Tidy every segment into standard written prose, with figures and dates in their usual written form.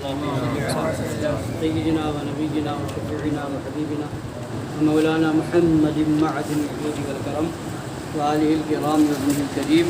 سيدنا ونبينا وشفيعنا وحبيبنا مولانا محمد معدن الجود والكرم وآله الكرام وابنه الكريم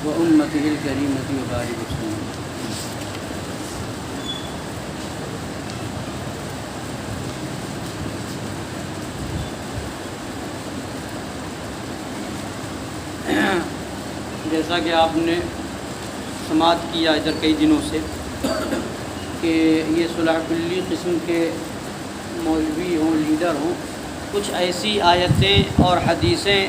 وأمته الكريمة وبارك وسلم. جیسا کہ آپ نے سماعت کیا ادھر کئی دنوں سے کہ یہ صلح کلی قسم کے مولوی ہوں، لیڈر ہوں، کچھ ایسی آیتیں اور حدیثیں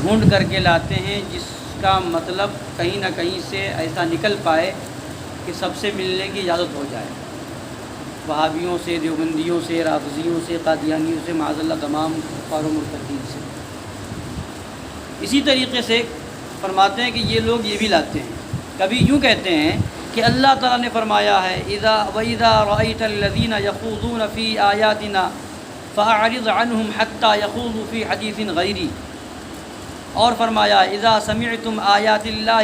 ڈھونڈ کر کے لاتے ہیں جس کا مطلب کہیں نہ کہیں سے ایسا نکل پائے کہ سب سے ملنے کی اجازت ہو جائے، وہابیوں سے، دیوبندیوں سے، رافضیوں سے، قادیانیوں سے، معاذ اللہ تمام کفار و مرتدین سے. اسی طریقے سے فرماتے ہیں کہ یہ لوگ یہ بھی لاتے ہیں. کبھی یوں کہتے ہیں کہ اللہ تعالیٰ نے فرمایا ہے وَإِذَا رَأَيْتَ الَّذِينَ يَخُوضُونَ فِي آيَاتِنَا فَأَعْرِضْ عَنْهُمْ حَتَّى يَخُوضُوا فِي حَدِيثٍ غَيْرِهِ. اور فرمایا اذا سمعتم آیات اللہ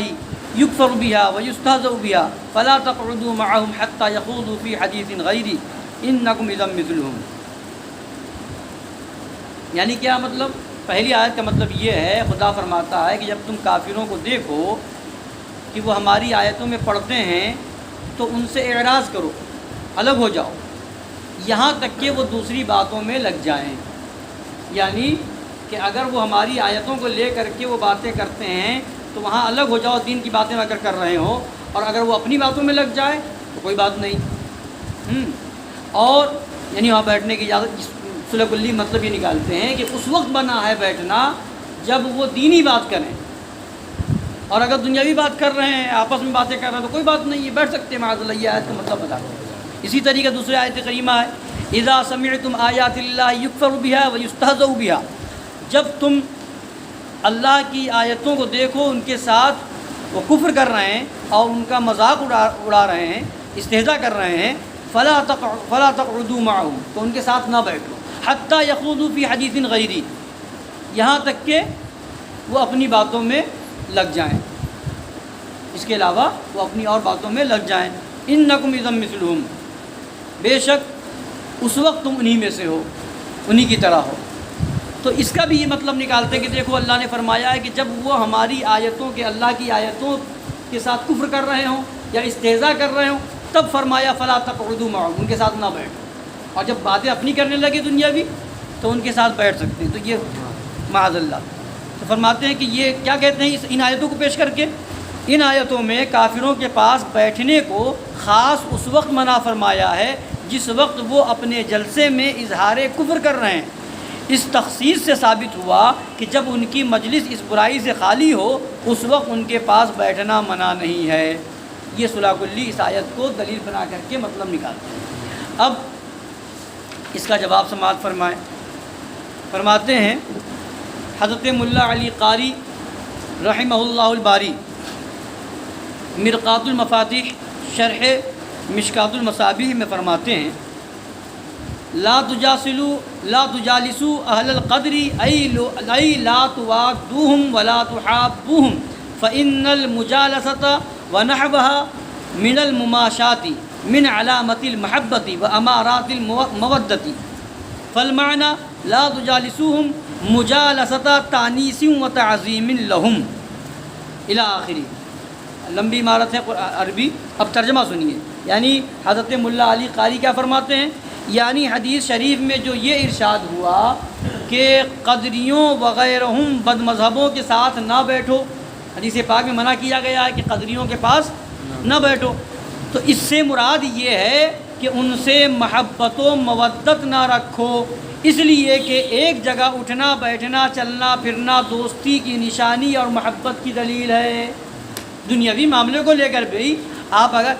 یکفر بها ویستہزأ بها فلا تقعدوا معهم حتى يخوضوا في حدیث غیرہ انکم اذا مثلهم. یعنی کیا مطلب؟ پہلی آیت کا مطلب یہ ہے، خدا فرماتا ہے کہ جب تم کافروں کو دیکھو کہ وہ ہماری آیتوں میں پڑھتے ہیں تو ان سے اعراض کرو، الگ ہو جاؤ، یہاں تک کہ وہ دوسری باتوں میں لگ جائیں. یعنی کہ اگر وہ ہماری آیتوں کو لے کر کے وہ باتیں کرتے ہیں تو وہاں الگ ہو جاؤ، دین کی باتیں اگر کر رہے ہوں، اور اگر وہ اپنی باتوں میں لگ جائے تو کوئی بات نہیں. اور یعنی وہاں بیٹھنے کی اجازت، صلح کلی مطلب یہ نکالتے ہیں کہ اس وقت بنا ہے بیٹھنا جب وہ دینی بات کریں، اور اگر دنیاوی بات کر رہے ہیں، آپس میں باتیں کر رہے ہیں تو کوئی بات نہیں ہے، بیٹھ سکتے ہیں. معاذ اللہ، یہ آیت کا مطلب بتا دیں. اسی طریقے دوسری آیت کریمہ ہے اذا سمعتم آیات اللہ یکفر بها ویستہزأ بها. جب تم اللہ کی آیتوں کو دیکھو، ان کے ساتھ وہ کفر کر رہے ہیں اور ان کا مذاق اڑا رہے ہیں، استہزاء کر رہے ہیں، فلا تقعدوا معهم، تو ان کے ساتھ نہ بیٹھو، حتی یخوضوا فی حدیث غیری، یہاں تک کہ وہ اپنی باتوں میں لگ جائیں، اس کے علاوہ وہ اپنی اور باتوں میں لگ جائیں. انکم اذا مثلہم، بے شک اس وقت تم انہی میں سے ہو، انہی کی طرح ہو. تو اس کا بھی یہ مطلب نکالتے ہیں کہ دیکھو اللہ نے فرمایا ہے کہ جب وہ ہماری آیتوں کے، اللہ کی آیتوں کے ساتھ کفر کر رہے ہوں یا استہزاء کر رہے ہوں، تب فرمایا فلا تقعدوا معهم، ان کے ساتھ نہ بیٹھو. اور جب باتیں اپنی کرنے لگے دنیاوی تو ان کے ساتھ بیٹھ سکتے ہیں. تو یہ معاذ اللہ. تو فرماتے ہیں کہ یہ کیا کہتے ہیں ان آیتوں کو پیش کر کے؟ ان آیتوں میں کافروں کے پاس بیٹھنے کو خاص اس وقت منع فرمایا ہے جس وقت وہ اپنے جلسے میں اظہار کفر کر رہے ہیں. اس تخصیص سے ثابت ہوا کہ جب ان کی مجلس اس برائی سے خالی ہو اس وقت ان کے پاس بیٹھنا منع نہیں ہے. یہ صلح کلی اس آیت کو دلیل بنا کر کے مطلب نکالتے ہیں. اب اس کا جواب سماعت فرمائیں. فرماتے ہیں حضرت ملا علی قاری رحمہ اللہ الباری مرقات المفاتیح شرح مشکات المصابیح میں فرماتے ہیں لا تجالسوا اہل القدر ای لا توادوہم ولا تحابوہم فإن المجالسة ونحوها من المماشات من علامة المحبة وأمارات المودة فالمعنى لا تجالسوهم مجالسة تانیس وتعظیم لهم الى آخری. لمبی عبارت ہے عربی. اب ترجمہ سنیے. یعنی حضرت ملا علی قاری کیا فرماتے ہیں؟ یعنی حدیث شریف میں جو یہ ارشاد ہوا کہ قدریوں وغیرہم بد مذہبوں کے ساتھ نہ بیٹھو، حدیث پاک میں منع کیا گیا ہے کہ قدریوں کے پاس نہ بیٹھو، تو اس سے مراد یہ ہے کہ ان سے محبت و مودت نہ رکھو، اس لیے کہ ایک جگہ اٹھنا بیٹھنا چلنا پھرنا دوستی کی نشانی اور محبت کی دلیل ہے. دنیاوی معاملے کو لے کر بھی آپ اگر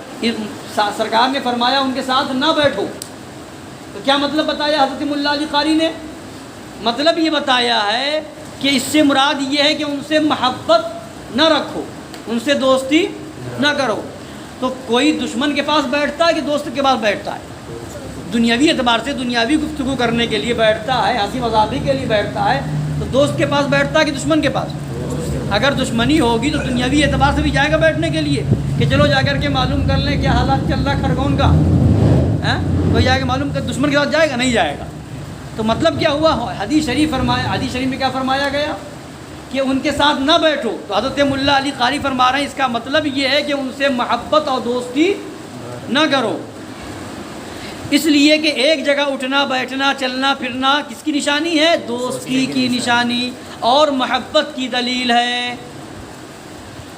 سرکار نے فرمایا ان کے ساتھ نہ بیٹھو تو کیا مطلب بتایا حضرت ملا علی قاری نے؟ مطلب یہ بتایا ہے کہ اس سے مراد یہ ہے کہ ان سے محبت نہ رکھو، ان سے دوستی نہ کرو. تو کوئی دشمن کے پاس بیٹھتا ہے کہ دوست کے پاس بیٹھتا ہے؟ دنیاوی اعتبار سے دنیاوی گفتگو کرنے کے لیے بیٹھتا ہے، ہنسی مذاقی کے لیے بیٹھتا ہے، تو دوست کے پاس بیٹھتا ہے کہ دشمن کے پاس؟ اگر دشمنی ہوگی تو دنیاوی اعتبار سے بھی جائے گا بیٹھنے کے لیے. کہ چلو جا کر کے معلوم کر لیں کیا حالات چل رہا ہے خرگون کا، کوئی جا کے معلوم کر دشمن کے ساتھ جائے گا؟ نہیں جائے گا۔ تو مطلب کیا ہوا؟ حدیث شریف میں کیا فرمایا گیا کہ ان کے ساتھ نہ بیٹھو۔ تو حضرت ملا علی قاری فرما رہے ہیں اس کا مطلب یہ ہے کہ ان سے محبت اور دوستی نہ کرو، اس لیے کہ ایک جگہ اٹھنا بیٹھنا چلنا پھرنا کس کی نشانی ہے؟ دوستی کی نشانی اور محبت کی دلیل ہے۔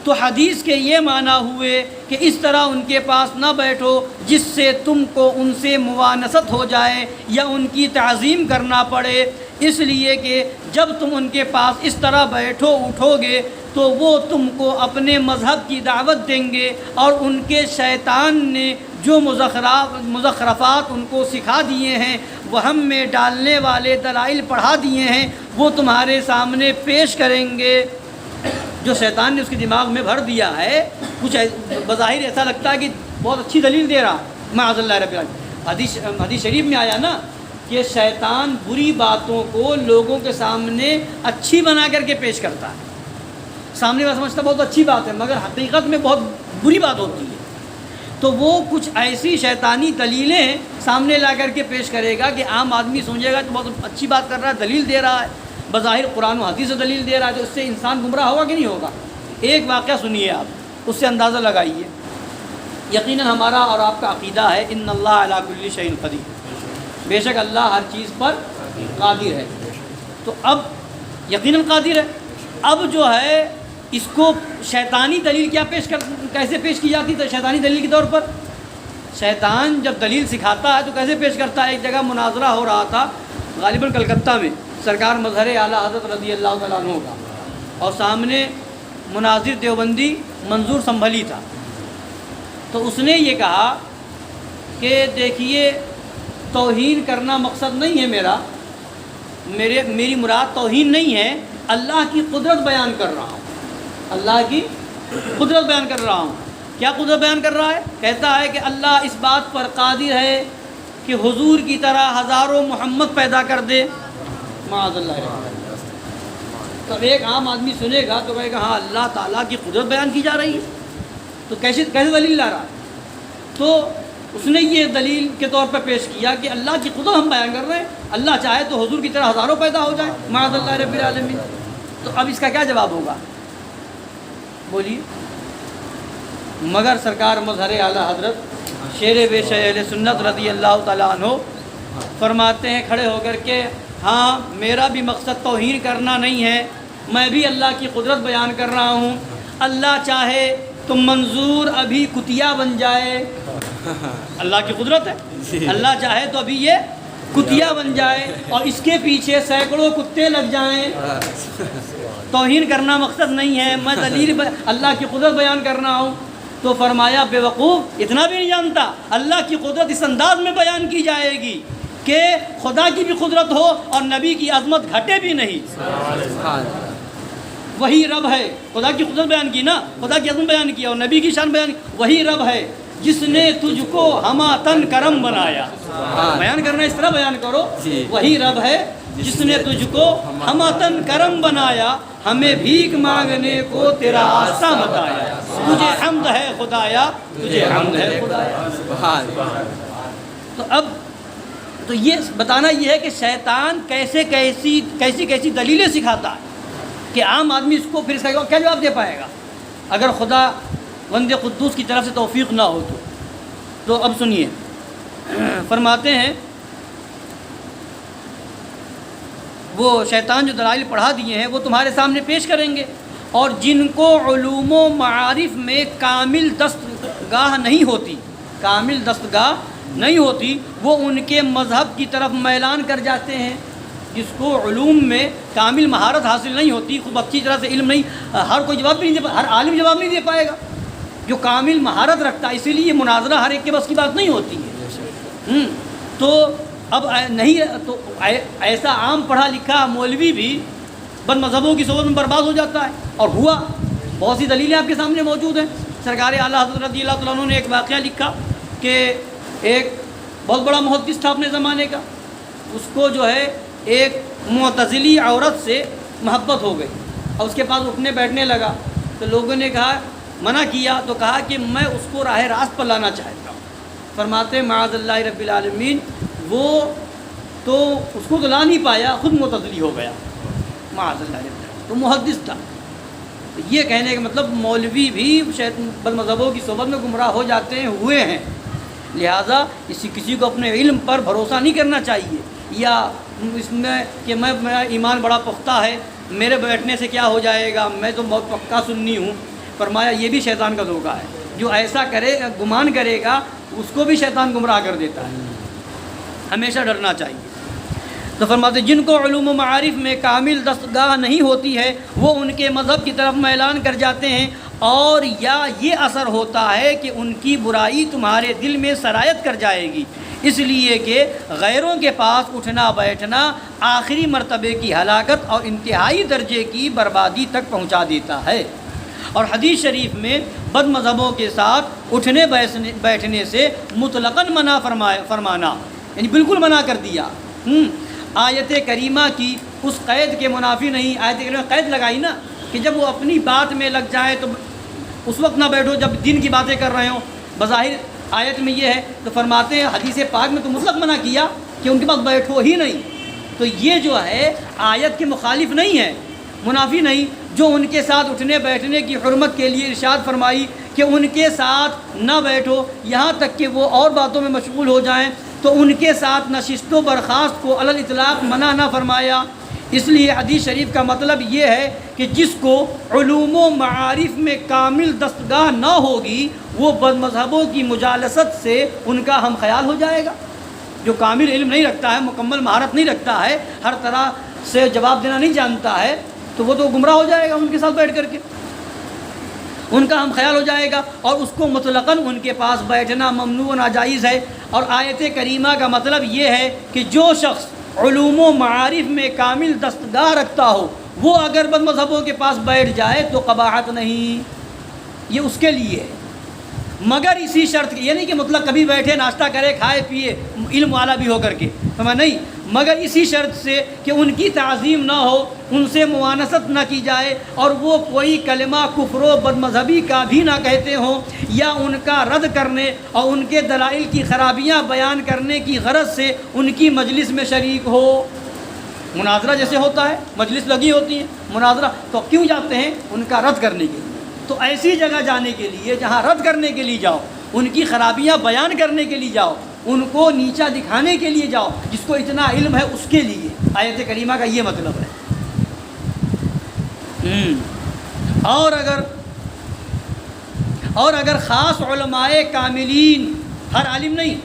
تو حدیث کے یہ معنی ہوئے کہ اس طرح ان کے پاس نہ بیٹھو جس سے تم کو ان سے موانست ہو جائے یا ان کی تعظیم کرنا پڑے، اس لیے کہ جب تم ان کے پاس اس طرح بیٹھو اٹھو گے تو وہ تم کو اپنے مذہب کی دعوت دیں گے، اور ان کے شیطان نے جو مزخرفات ان کو سکھا دیے ہیں، وہم میں ڈالنے والے دلائل پڑھا دیے ہیں، وہ تمہارے سامنے پیش کریں گے۔ جو شیطان نے اس کے دماغ میں بھر دیا ہے، کچھ بظاہر ایسا لگتا ہے کہ بہت اچھی دلیل دے رہا، معاذ اللہ رب العالمین۔ حدیث شریف میں آیا نا کہ شیطان بری باتوں کو لوگوں کے سامنے اچھی بنا کر کے پیش کرتا ہے، سامنے والا سمجھتا بہت اچھی بات ہے مگر حقیقت میں بہت بری بات ہوتی ہے۔ تو وہ کچھ ایسی شیطانی دلیلیں سامنے لا کر کے پیش کرے گا کہ عام آدمی سمجھے گا کہ بہت اچھی بات کر رہا ہے، دلیل دے رہا ہے، بظاہر قرآن و حدیث سے دلیل دے رہا ہے، تو اس سے انسان گمراہ ہوگا کہ نہیں ہوگا؟ ایک واقعہ سنیے آپ، اس سے اندازہ لگائیے۔ یقیناً ہمارا اور آپ کا عقیدہ ہے ان اللہ علی کل شیء قدیر، بے شک اللہ ہر چیز پر قادر ہے۔ تو اب یقیناً قادر ہے، اب جو ہے اس کو شیطانی دلیل کیسے پیش کی جاتی ہے؟ شیطانی دلیل کے طور پر شیطان جب دلیل سکھاتا ہے تو کیسے پیش کرتا ہے؟ ایک جگہ مناظرہ ہو رہا تھا غالباً کلکتہ میں، سرکار مظہر اعلیٰ حضرت رضی اللہ تعالیٰ عنہ کا، اور سامنے مناظر دیوبندی منظور سنبھلی تھا۔ تو اس نے یہ کہا کہ دیکھیے توہین کرنا مقصد نہیں ہے میری مراد توہین نہیں ہے، اللہ کی قدرت بیان کر رہا ہوں، اللہ کی قدرت بیان کر رہا ہوں۔ کیا قدرت بیان کر رہا ہے؟ کہتا ہے کہ اللہ اس بات پر قادر ہے کہ حضور کی طرح ہزاروں محمد پیدا کر دے، معاذ اللہ۔ تو ایک عام آدمی سنے گا تو کہے گا ہاں اللہ تعالیٰ کی قدرت بیان کی جا رہی ہے، تو کیسے دلیل لا رہا ہے؟ تو اس نے یہ دلیل کے طور پر پیش کیا کہ اللہ کی قدرت ہم بیان کر رہے ہیں، اللہ چاہے تو حضور کی طرح ہزاروں پیدا ہو جائے، معاذ اللہ رب العالمین۔ تو اب اس کا کیا جواب ہوگا؟ بولیے۔ مگر سرکار مظہر اعلیٰ حضرت شیر بے شہ اہل سنت رضی اللہ تعالیٰ عنہ فرماتے ہیں کھڑے ہو کر کے، ہاں میرا بھی مقصد توہین کرنا نہیں ہے، میں بھی اللہ کی قدرت بیان کر رہا ہوں۔ اللہ چاہے تو منظور ابھی کتیا بن جائے، اللہ کی قدرت ہے، اللہ چاہے تو ابھی یہ کتیا بن جائے اور اس کے پیچھے سینکڑوں کتے لگ جائیں، توہین کرنا مقصد نہیں ہے، میں دلیل اللہ کی قدرت بیان کر رہا ہوں۔ تو فرمایا بے وقوف، اتنا بھی نہیں جانتا اللہ کی قدرت اس انداز میں بیان کی جائے گی کہ خدا کی بھی قدرت ہو اور نبی کی عظمت گھٹے بھی نہیں۔ وہی رب ہے، خدا کی قدرت بیان کی نا، خدا کی عظمت بیان کیا اور نبی کی شان بیان کی، وہی رب ہے جس نے تجھ کو ہما تن کرم بنایا۔ بیان کرنا اس طرح بیان کرو، وہی رب ہے جس نے تجھ کو ہما تن کرم بنایا، ہمیں بھیک مانگنے کو تیرا آستہ بتایا، تجھے حمد ہے خدایا، تجھے حمد ہے خدایا۔ تو اب تو یہ بتانا یہ ہے کہ شیطان کیسی دلیلیں سکھاتا ہے کہ عام آدمی اس کو پھر اس کا کیا جواب دے پائے گا اگر خدا بند قدوس کی طرف سے توفیق نہ ہو تو اب سنیے، فرماتے ہیں وہ شیطان جو دلائل پڑھا دیے ہیں وہ تمہارے سامنے پیش کریں گے، اور جن کو علوم و معارف میں کامل دستگاہ نہیں ہوتی وہ ان کے مذہب کی طرف میلان کر جاتے ہیں۔ جس کو علوم میں کامل مہارت حاصل نہیں ہوتی، خوب اچھی طرح سے علم نہیں، ہر کوئی جواب بھی نہیں دے، ہر عالم جواب نہیں دے پائے گا جو کامل مہارت رکھتا ہے، اسی لیے مناظرہ ہر ایک کے بس کی بات نہیں ہوتی ہے۔ تو اب نہیں تو ایسا عام پڑھا لکھا مولوی بھی بد مذہبوں کی صحبت میں برباد ہو جاتا ہے، اور ہوا۔ بہت سی دلیلیں آپ کے سامنے موجود ہیں۔ سرکار اعلیٰ حضرت رضی اللہ تعالیٰ عنہ نے ایک واقعہ لکھا کہ ایک بہت بڑا محدث تھا اپنے زمانے کا، اس کو جو ہے ایک معتزلی عورت سے محبت ہو گئی اور اس کے پاس اٹھنے بیٹھنے لگا، تو لوگوں نے کہا منع کیا تو کہا کہ میں اس کو راہ راست پر لانا چاہتا ہوں. فرماتے ہیں معاذ اللہ رب العالمین، وہ تو اس کو تو لا نہیں پایا، خود معتزلی ہو گیا. معاذ اللہ رب العالمین، تو محدث تھا. یہ کہنے کا مطلب مولوی بھی بد مذہبوں کی صحبت میں گمراہ ہو جاتے ہیں، ہوئے ہیں. لہٰذا کسی کو اپنے علم پر بھروسہ نہیں کرنا چاہیے، یا اس میں کہ میرا ایمان بڑا پختہ ہے، میرے بیٹھنے سے کیا ہو جائے گا، میں تو بہت پکا سنی ہوں. فرمایا یہ بھی شیطان کا دھوکہ ہے. جو ایسا کرے گمان کرے گا اس کو بھی شیطان گمراہ کر دیتا ہے. ہمیشہ ڈرنا چاہیے. تو فرماتے جن کو علوم و معارف میں کامل دستگاہ نہیں ہوتی ہے وہ ان کے مذہب کی طرف میلان کر جاتے ہیں، اور یا یہ اثر ہوتا ہے کہ ان کی برائی تمہارے دل میں سرایت کر جائے گی، اس لیے کہ غیروں کے پاس اٹھنا بیٹھنا آخری مرتبے کی ہلاکت اور انتہائی درجے کی بربادی تک پہنچا دیتا ہے. اور حدیث شریف میں بد مذہبوں کے ساتھ اٹھنے بیٹھنے سے مطلقاً منع فرمانا، یعنی بالکل منع کر دیا. آیت کریمہ کی اس قید کے منافی نہیں. آیت کریمہ قید لگائی نا کہ جب وہ اپنی بات میں لگ جائے تو اس وقت نہ بیٹھو جب دین کی باتیں کر رہے ہوں. بظاہر آیت میں یہ ہے، تو فرماتے ہیں حدیث پاک میں تو مطلق منع کیا کہ ان کے پاس بیٹھو ہی نہیں. تو یہ جو ہے آیت کے مخالف نہیں ہے، منافی نہیں. جو ان کے ساتھ اٹھنے بیٹھنے کی حرمت کے لیے ارشاد فرمائی کہ ان کے ساتھ نہ بیٹھو یہاں تک کہ وہ اور باتوں میں مشغول ہو جائیں، تو ان کے ساتھ نشست و برخاست کو علی الاطلاق منع نہ فرمایا. اس لیے حدیث شریف کا مطلب یہ ہے کہ جس کو علوم و معارف میں کامل دستگاہ نہ ہوگی وہ بد مذہبوں کی مجالست سے ان کا ہم خیال ہو جائے گا. جو کامل علم نہیں رکھتا ہے، مکمل مہارت نہیں رکھتا ہے، ہر طرح سے جواب دینا نہیں جانتا ہے، تو وہ تو گمراہ ہو جائے گا ان کے ساتھ بیٹھ کر کے، ان کا ہم خیال ہو جائے گا، اور اس کو مطلقاً ان کے پاس بیٹھنا ممنوع و ناجائز ہے. اور آیت کریمہ کا مطلب یہ ہے کہ جو شخص علوم و معارف میں کامل دستگاہ رکھتا ہو وہ اگر بد مذہبوں کے پاس بیٹھ جائے تو قباحت نہیں، یہ اس کے لیے ہے، مگر اسی شرط یہ نہیں کہ مطلق کبھی بیٹھے ناشتہ کرے کھائے پیے علم والا بھی ہو کر کے، نہیں، مگر اسی شرط سے کہ ان کی تعظیم نہ ہو، ان سے موانست نہ کی جائے، اور وہ کوئی کلمہ کفر و بد مذہبی کا بھی نہ کہتے ہوں، یا ان کا رد کرنے اور ان کے دلائل کی خرابیاں بیان کرنے کی غرض سے ان کی مجلس میں شریک ہو. مناظرہ جیسے ہوتا ہے، مجلس لگی ہوتی ہے، مناظرہ، تو کیوں جاتے ہیں؟ ان کا رد کرنے کے لیے. تو ایسی جگہ جانے کے لیے جہاں رد کرنے کے لیے جاؤ، ان کی خرابیاں بیان کرنے کے لیے جاؤ، ان کو نیچا دکھانے کے لیے جاؤ، جس کو اتنا علم ہے اس کے لیے. آیت کریمہ کا یہ مطلب ہے. اور اگر خاص علماء کاملین، ہر عالم نہیں،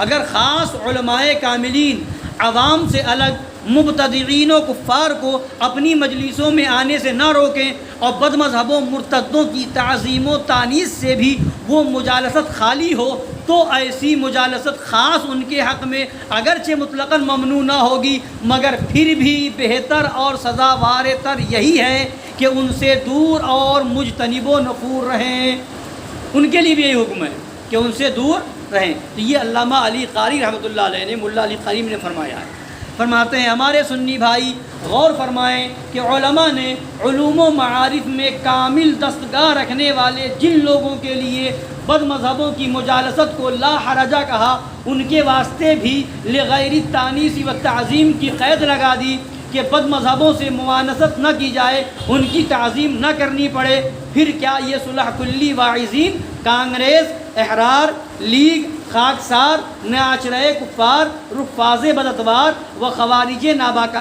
اگر خاص علماء کاملین عوام سے الگ مبتدعین و کفار کو اپنی مجلسوں میں آنے سے نہ روکیں، اور بد مذہبوں مرتدوں کی تعظیم و تانیث سے بھی وہ مجالست خالی ہو، تو ایسی مجالست خاص ان کے حق میں اگرچہ مطلقاً ممنوع نہ ہوگی، مگر پھر بھی بہتر اور سزاوار تر یہی ہے کہ ان سے دور اور مجتنب و نفور رہیں. ان کے لیے بھی یہی حکم ہے کہ ان سے دور رہیں. تو یہ علامہ علی قاری رحمۃ اللہ علیہ نے، ملا علی قاری نے فرمایا ہے. فرماتے ہیں ہمارے سنی بھائی غور فرمائیں کہ علماء نے علوم و معارف میں کامل دستگاہ رکھنے والے جن لوگوں کے لیے بد مذہبوں کی مجالست کو لا حرجہ کہا، ان کے واسطے بھی لغیر التانیث و تعظیم کی قید لگا دی کہ بد مذہبوں سے موانست نہ کی جائے، ان کی تعظیم نہ کرنی پڑے. پھر کیا یہ صلح کلی واعظین، کانگریس، احرار، لیگ، خاکسار، ناچرے کفار، رفاظ بداتوار و خوارج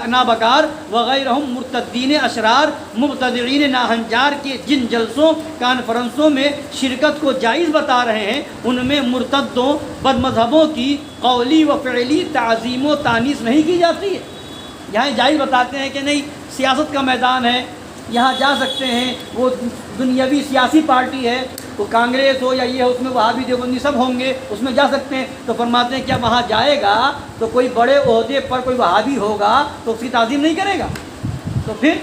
نابکار وغیرہم مرتدین اشرار، مبتدعین ناہنجار کے جن جلسوں کانفرنسوں میں شرکت کو جائز بتا رہے ہیں، ان میں مرتدوں بد مذہبوں کی قولی و فعلی تعظیم و تانیث نہیں کی جاتی ہے. یہاں جائز بتاتے ہیں کہ نہیں، سیاست کا میدان ہے، یہاں جا سکتے ہیں، وہ دنیاوی سیاسی پارٹی ہے، وہ کانگریس ہو یا یہ ہو، اس میں وہابی دیوبندی سب ہوں گے، اس میں جا سکتے ہیں. تو فرماتے ہیں کیا وہاں جائے گا تو کوئی بڑے عہدے پر کوئی وہابی ہوگا تو اس کی تعظیم نہیں کرے گا؟ تو پھر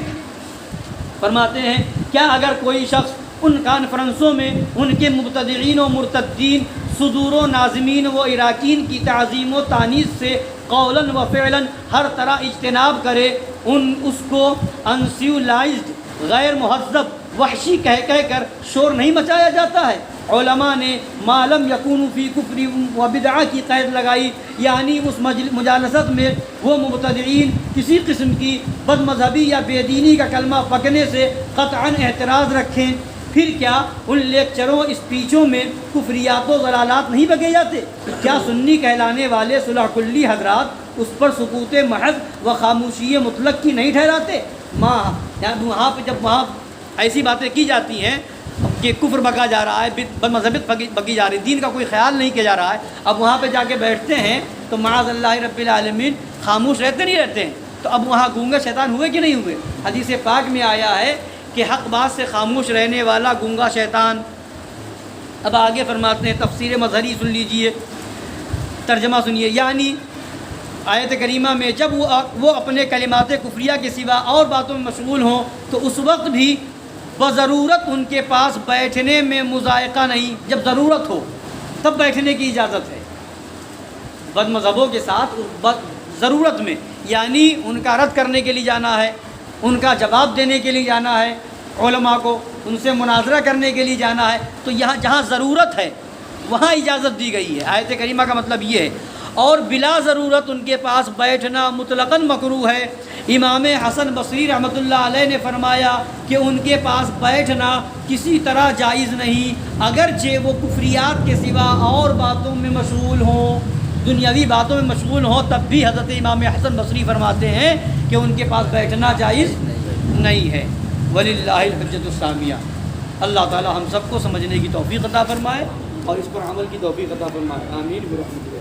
فرماتے ہیں کیا اگر کوئی شخص ان کانفرنسوں میں ان کے مبتدعین و مرتدین، صدور و ناظمین و اراکین کی تعظیم و تانیث سے قولاً و فعلاً ہر طرح اجتناب کرے، اس کو انسیولائزڈ، غیر مہذب، وحشی کہہ کر شور نہیں مچایا جاتا ہے۔ علماء نے ما لم یکونوا فی کفر و بدعہ کی قید لگائی، یعنی اس مجالست میں وہ مبتدعین کسی قسم کی بد مذہبی یا بے دینی کا کلمہ پکنے سے قطعاً اعتراض رکھیں۔ پھر کیا ان لیکچروں اسپیچوں میں کفریات و ضلالات نہیں بکے جاتے؟ کیا سنی کہلانے والے صلح کلی حضرات اس پر سکوت محض و خاموشی مطلق کی نہیں ٹھہراتے؟ وہاں پہ جب وہاں ایسی باتیں کی جاتی ہیں کہ کفر بکا جا رہا ہے، بد مذہبت بکی جا رہی ہے، دین کا کوئی خیال نہیں کیا جا رہا ہے، اب وہاں پہ جا کے بیٹھتے ہیں تو معاذ اللہ رب العالمین خاموش رہتے نہیں رہتے ہیں، تو اب وہاں گونگا شیطان ہوئے کہ نہیں ہوئے؟ حدیث پاک میں آیا ہے کہ حق بات سے خاموش رہنے والا گونگا شیطان۔ اب آگے فرماتے ہیں، تفسیر مظہری سن لیجئے، ترجمہ سنیے، یعنی آیت کریمہ میں جب وہ اپنے کلمات کفریہ کے سوا اور باتوں میں مشغول ہوں تو اس وقت بھی بضرورت ان کے پاس بیٹھنے میں مذائقہ نہیں، جب ضرورت ہو تب بیٹھنے کی اجازت ہے بد مذہبوں کے ساتھ ضرورت میں، یعنی ان کا رد کرنے کے لیے جانا ہے، ان کا جواب دینے کے لیے جانا ہے، علماء کو ان سے مناظرہ کرنے کے لیے جانا ہے، تو یہاں جہاں ضرورت ہے وہاں اجازت دی گئی ہے۔ آیت کریمہ کا مطلب یہ ہے، اور بلا ضرورت ان کے پاس بیٹھنا مطلقاً مکروہ ہے۔ امام حسن بصری رحمۃ اللہ علیہ نے فرمایا کہ ان کے پاس بیٹھنا کسی طرح جائز نہیں، اگرچہ وہ کفریات کے سوا اور باتوں میں مشغول ہوں، دنیاوی باتوں میں مشغول ہوں، تب بھی حضرت امام حسن بصری فرماتے ہیں کہ ان کے پاس بیٹھنا جائز نہیں ہے۔ وللہ الحجۃ السامیہ۔ اللہ تعالی ہم سب کو سمجھنے کی توفیق عطا فرمائے اور اس پر عمل کی توفیق عطا فرمائے، آمین برحمتہ۔